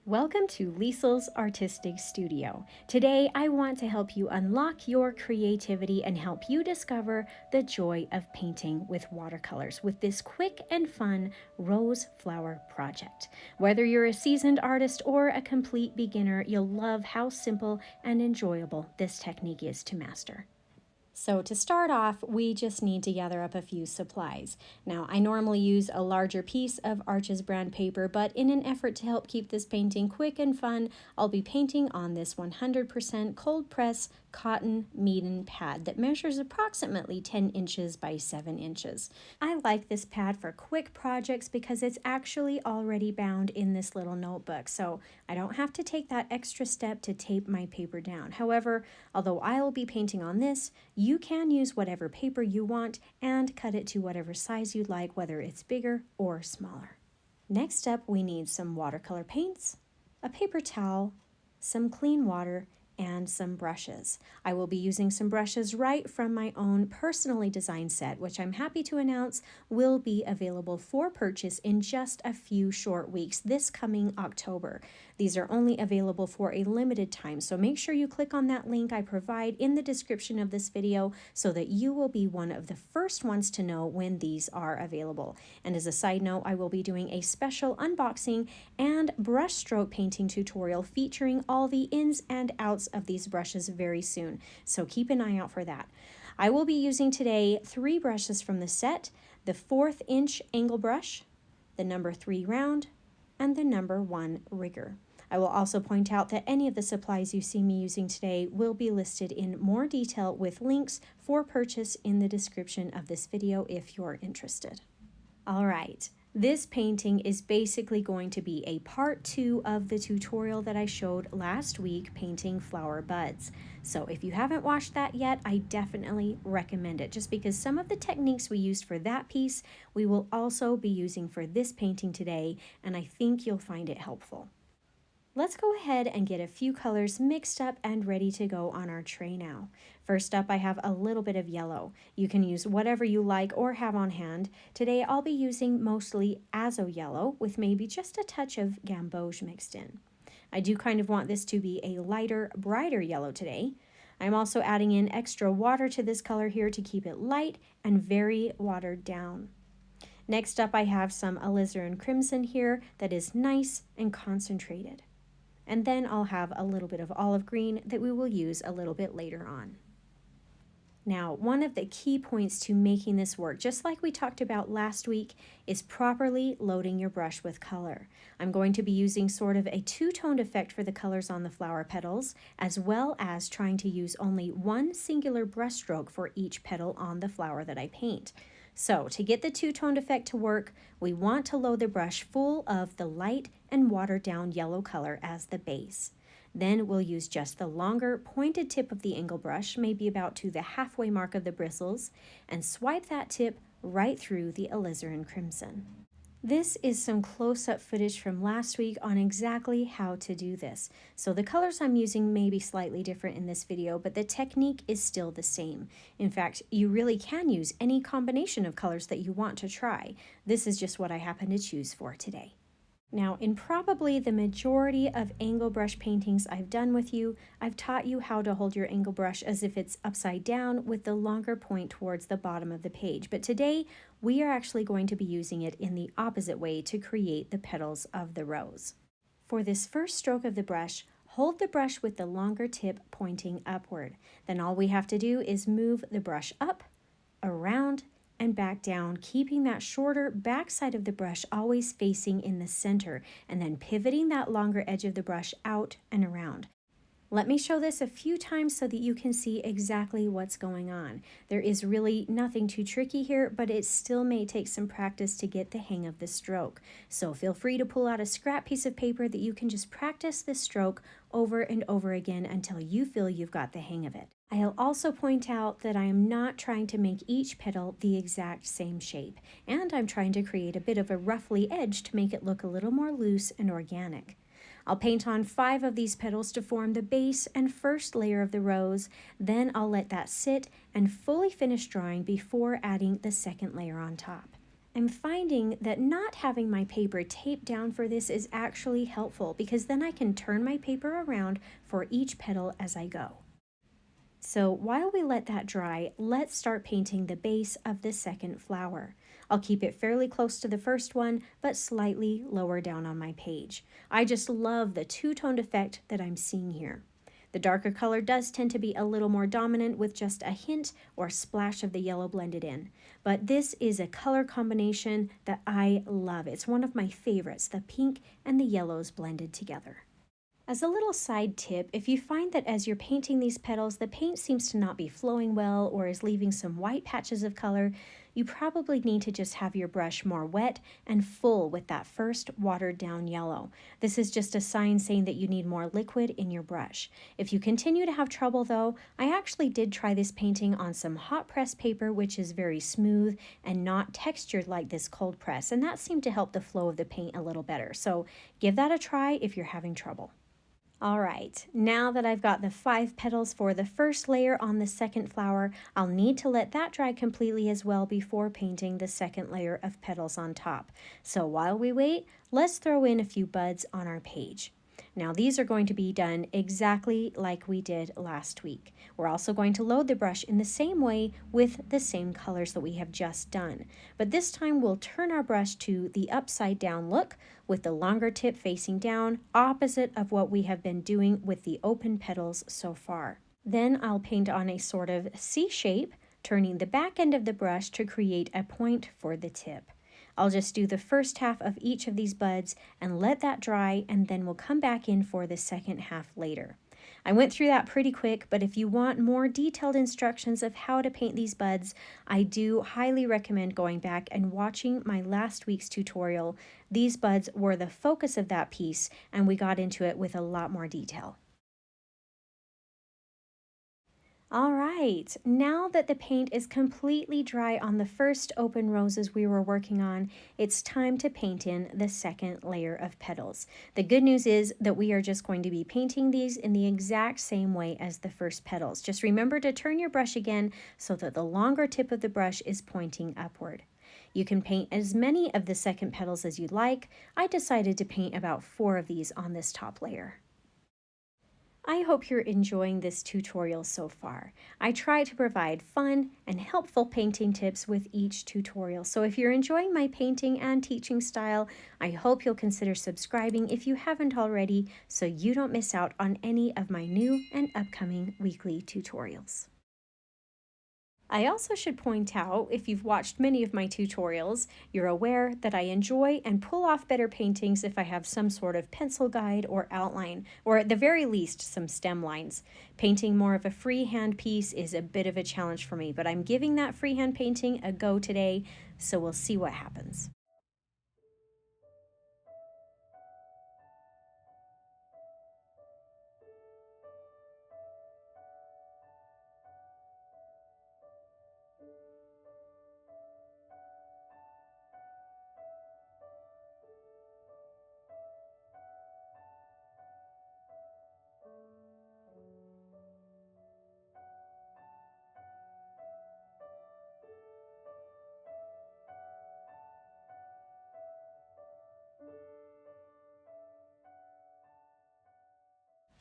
Welcome to Liesl's Artistic Studio. Today, I want to help you unlock your creativity and help you discover the joy of painting with watercolors with this quick and fun rose flower project. Whether you're a seasoned artist or a complete beginner, you'll love how simple and enjoyable this technique is to master. So to start off, we just need to gather up a few supplies. Now, I normally use a larger piece of Arches brand paper, but in an effort to help keep this painting quick and fun, I'll be painting on this 100% cold press cotton Meeden pad that measures approximately 10 inches by 7 inches. I like this pad for quick projects because it's actually already bound in this little notebook, so I don't have to take that extra step to tape my paper down. However, although I'll be painting on this, you can use whatever paper you want and cut it to whatever size you'd like, whether it's bigger or smaller. Next up, we need some watercolor paints, a paper towel, some clean water, and some brushes. I will be using some brushes right from my own personally designed set, which I'm happy to announce will be available for purchase in just a few short weeks this coming October. These are only available for a limited time, so make sure you click on that link I provide in the description of this video so that you will be one of the first ones to know when these are available. And as a side note, I will be doing a special unboxing and brushstroke painting tutorial featuring all the ins and outs of these brushes very soon, so keep an eye out for that. I will be using today 3 brushes from the set: the 1/4 inch angle brush, the number 3 round, and the number 1 rigger. I will also point out that any of the supplies you see me using today will be listed in more detail with links for purchase in the description of this video if you're interested. All right. This painting is basically going to be a part 2 of the tutorial that I showed last week painting flower buds. So if you haven't watched that yet, I definitely recommend it, just because some of the techniques we used for that piece we will also be using for this painting today, and I think you'll find it helpful. Let's go ahead and get a few colors mixed up and ready to go on our tray now. First up, I have a little bit of yellow. You can use whatever you like or have on hand. Today, I'll be using mostly azo yellow with maybe just a touch of gamboge mixed in. I do kind of want this to be a lighter, brighter yellow today. I'm also adding in extra water to this color here to keep it light and very watered down. Next up, I have some alizarin crimson here that is nice and concentrated. And then I'll have a little bit of olive green that we will use a little bit later on. Now, one of the key points to making this work, just like we talked about last week, is properly loading your brush with color. I'm going to be using sort of a two-toned effect for the colors on the flower petals, as well as trying to use only one singular brush stroke for each petal on the flower that I paint. So to get the two-toned effect to work, we want to load the brush full of the light and watered down yellow color as the base. Then we'll use just the longer pointed tip of the angle brush, maybe about to the halfway mark of the bristles, and swipe that tip right through the alizarin crimson. This is some close-up footage from last week on exactly how to do this. So the colors I'm using may be slightly different in this video, but the technique is still the same. In fact, you really can use any combination of colors that you want to try. This is just what I happen to choose for today. Now, in probably the majority of angle brush paintings I've done with you, I've taught you how to hold your angle brush as if it's upside down with the longer point towards the bottom of the page. But today, we are actually going to be using it in the opposite way to create the petals of the rose. For this first stroke of the brush, hold the brush with the longer tip pointing upward. Then all we have to do is move the brush up, around, and back down, keeping that shorter back side of the brush always facing in the center, and then pivoting that longer edge of the brush out and around. Let me show this a few times so that you can see exactly what's going on. There is really nothing too tricky here, but it still may take some practice to get the hang of the stroke. So feel free to pull out a scrap piece of paper that you can just practice this stroke over and over again until you feel you've got the hang of it. I'll also point out that I am not trying to make each petal the exact same shape, and I'm trying to create a bit of a ruffly edge to make it look a little more loose and organic. I'll paint on 5 of these petals to form the base and first layer of the rose, then I'll let that sit and fully finish drying before adding the second layer on top. I'm finding that not having my paper taped down for this is actually helpful because then I can turn my paper around for each petal as I go. So while we let that dry, let's start painting the base of the second flower. I'll keep it fairly close to the first one, but slightly lower down on my page. I just love the two-toned effect that I'm seeing here. The darker color does tend to be a little more dominant with just a hint or splash of the yellow blended in. But this is a color combination that I love. It's one of my favorites, the pink and the yellows blended together. As a little side tip, if you find that as you're painting these petals, the paint seems to not be flowing well or is leaving some white patches of color, you probably need to just have your brush more wet and full with that first watered down yellow. This is just a sign saying that you need more liquid in your brush. If you continue to have trouble though, I actually did try this painting on some hot press paper, which is very smooth and not textured like this cold press, and that seemed to help the flow of the paint a little better. So give that a try if you're having trouble. All right, now that I've got the 5 petals for the first layer on the second flower, I'll need to let that dry completely as well before painting the second layer of petals on top. So while we wait, let's throw in a few buds on our page. Now these are going to be done exactly like we did last week. We're also going to load the brush in the same way with the same colors that we have just done. But this time we'll turn our brush to the upside down look with the longer tip facing down, opposite of what we have been doing with the open petals so far. Then I'll paint on a sort of C shape, turning the back end of the brush to create a point for the tip. I'll just do the first half of each of these buds and let that dry, and then we'll come back in for the second half later. I went through that pretty quick, but if you want more detailed instructions of how to paint these buds, I do highly recommend going back and watching my last week's tutorial. These buds were the focus of that piece, and we got into it with a lot more detail. All right, now that the paint is completely dry on the first open roses we were working on, it's time to paint in the second layer of petals. The good news is that we are just going to be painting these in the exact same way as the first petals. Just remember to turn your brush again so that the longer tip of the brush is pointing upward. You can paint as many of the second petals as you'd like. I decided to paint about 4 of these on this top layer. I hope you're enjoying this tutorial so far. I try to provide fun and helpful painting tips with each tutorial. So if you're enjoying my painting and teaching style, I hope you'll consider subscribing if you haven't already so you don't miss out on any of my new and upcoming weekly tutorials. I also should point out, if you've watched many of my tutorials, you're aware that I enjoy and pull off better paintings if I have some sort of pencil guide or outline, or at the very least, some stem lines. Painting more of a freehand piece is a bit of a challenge for me, but I'm giving that freehand painting a go today, so we'll see what happens.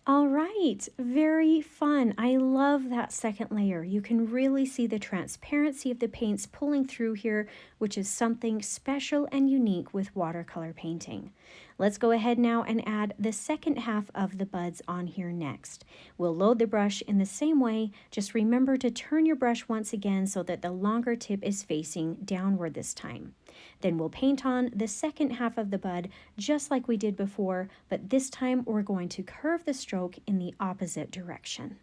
All right, very fun. I love that second layer. You can really see the transparency of the paints pulling through here, which is something special and unique with watercolor painting. Let's go ahead now and add the second half of the buds on here next. We'll load the brush in the same way. Just remember to turn your brush once again so that the longer tip is facing downward this time. Then we'll paint on the second half of the bud just like we did before, but this time we're going to curve the stroke in the opposite direction.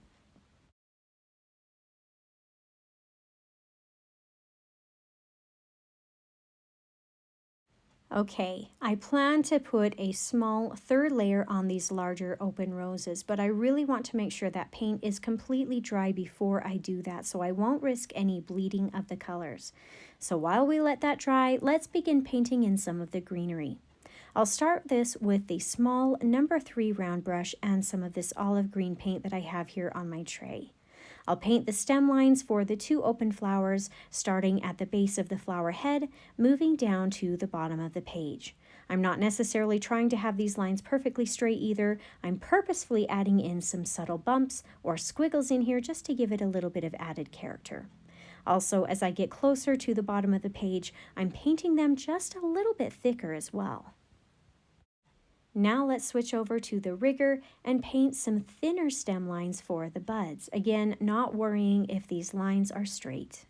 Okay, I plan to put a small third layer on these larger open roses, but I really want to make sure that paint is completely dry before I do that, so I won't risk any bleeding of the colors. So while we let that dry, let's begin painting in some of the greenery. I'll start this with the small number 3 round brush and some of this olive green paint that I have here on my tray. I'll paint the stem lines for the 2 open flowers, starting at the base of the flower head, moving down to the bottom of the page. I'm not necessarily trying to have these lines perfectly straight either. I'm purposefully adding in some subtle bumps or squiggles in here just to give it a little bit of added character. Also, as I get closer to the bottom of the page, I'm painting them just a little bit thicker as well. Now let's switch over to the rigger and paint some thinner stem lines for the buds. Again, not worrying if these lines are straight.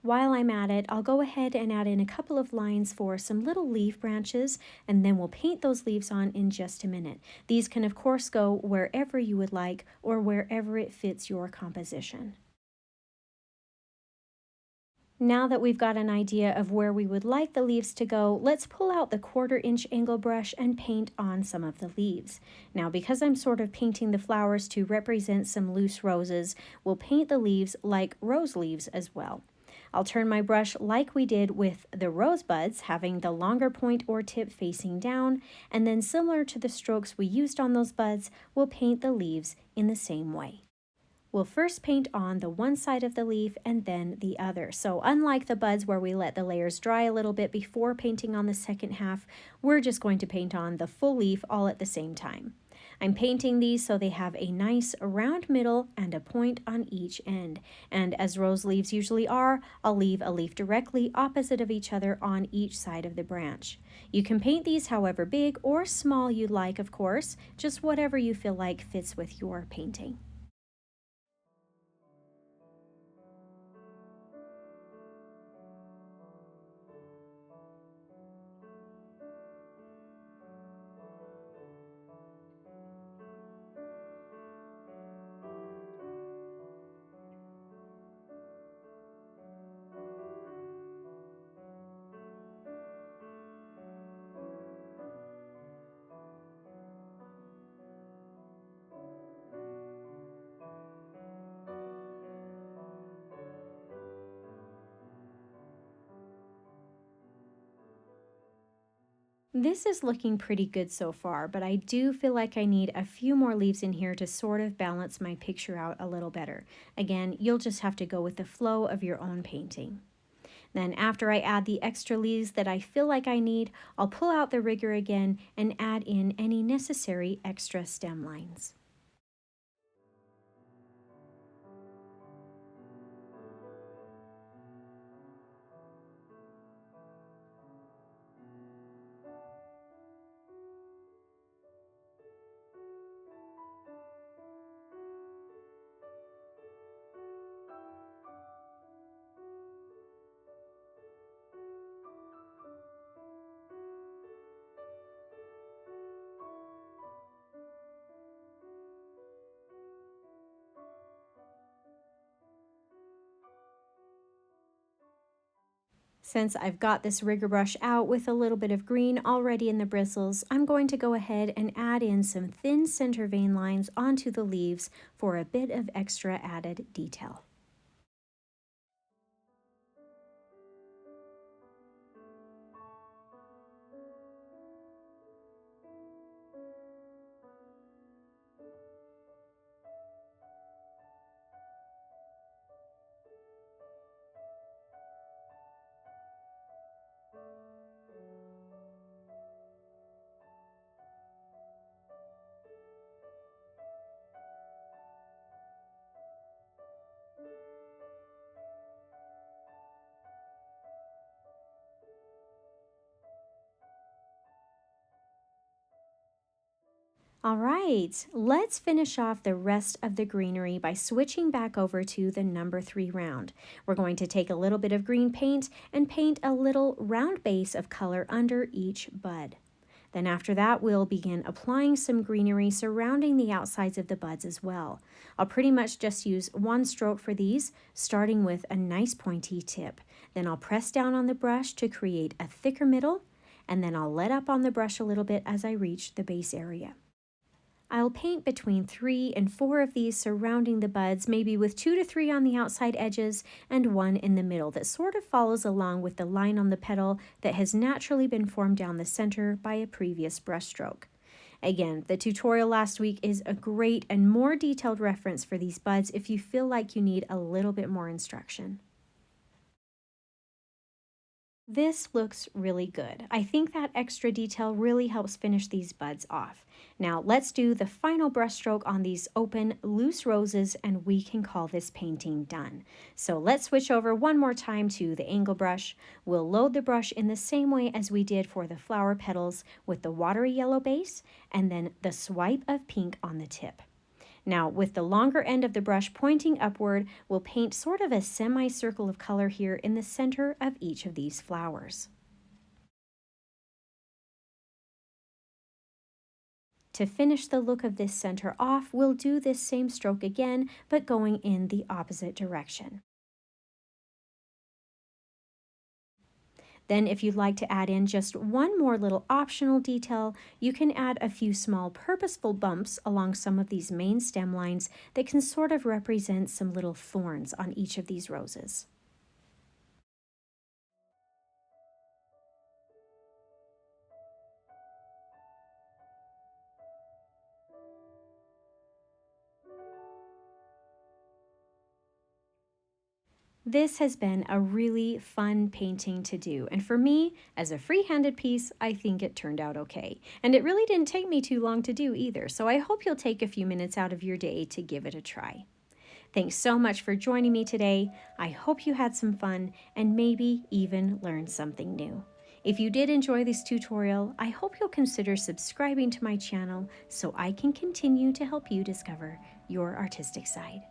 While I'm at it, I'll go ahead and add in a couple of lines for some little leaf branches, and then we'll paint those leaves on in just a minute. These can of course go wherever you would like or wherever it fits your composition. Now that we've got an idea of where we would like the leaves to go, let's pull out the 1/4-inch angle brush and paint on some of the leaves. Now, because I'm sort of painting the flowers to represent some loose roses, we'll paint the leaves like rose leaves as well. I'll turn my brush like we did with the rosebuds, having the longer point or tip facing down, and then similar to the strokes we used on those buds, we'll paint the leaves in the same way. We'll first paint on the one side of the leaf and then the other. So unlike the buds where we let the layers dry a little bit before painting on the second half, we're just going to paint on the full leaf all at the same time. I'm painting these so they have a nice round middle and a point on each end. And as rose leaves usually are, I'll leave a leaf directly opposite of each other on each side of the branch. You can paint these however big or small you'd like, of course, just whatever you feel like fits with your painting. This is looking pretty good so far, but I do feel like I need a few more leaves in here to sort of balance my picture out a little better. Again, you'll just have to go with the flow of your own painting. Then after I add the extra leaves that I feel like I need, I'll pull out the rigger again and add in any necessary extra stem lines. Since I've got this rigger brush out with a little bit of green already in the bristles, I'm going to go ahead and add in some thin center vein lines onto the leaves for a bit of extra added detail. All right, let's finish off the rest of the greenery by switching back over to the number 3 round. We're going to take a little bit of green paint and paint a little round base of color under each bud. Then after that, we'll begin applying some greenery surrounding the outsides of the buds as well. I'll pretty much just use one stroke for these, starting with a nice pointy tip. Then I'll press down on the brush to create a thicker middle, and then I'll let up on the brush a little bit as I reach the base area. I'll paint between 3 and 4 of these surrounding the buds, maybe with 2 to 3 on the outside edges and 1 in the middle that sort of follows along with the line on the petal that has naturally been formed down the center by a previous brush stroke. Again, the tutorial last week is a great and more detailed reference for these buds if you feel like you need a little bit more instruction. This looks really good. I think that extra detail really helps finish these buds off. Now let's do the final brushstroke on these open, loose roses and we can call this painting done. So let's switch over one more time to the angle brush. We'll load the brush in the same way as we did for the flower petals with the watery yellow base and then the swipe of pink on the tip. Now, with the longer end of the brush pointing upward, we'll paint sort of a semicircle of color here in the center of each of these flowers. To finish the look of this center off, we'll do this same stroke again, but going in the opposite direction. Then if you'd like to add in just one more little optional detail, you can add a few small purposeful bumps along some of these main stem lines that can sort of represent some little thorns on each of these roses. This has been a really fun painting to do, and for me, as a free-handed piece, I think it turned out okay. And it really didn't take me too long to do either, so I hope you'll take a few minutes out of your day to give it a try. Thanks so much for joining me today. I hope you had some fun and maybe even learned something new. If you did enjoy this tutorial, I hope you'll consider subscribing to my channel so I can continue to help you discover your artistic side.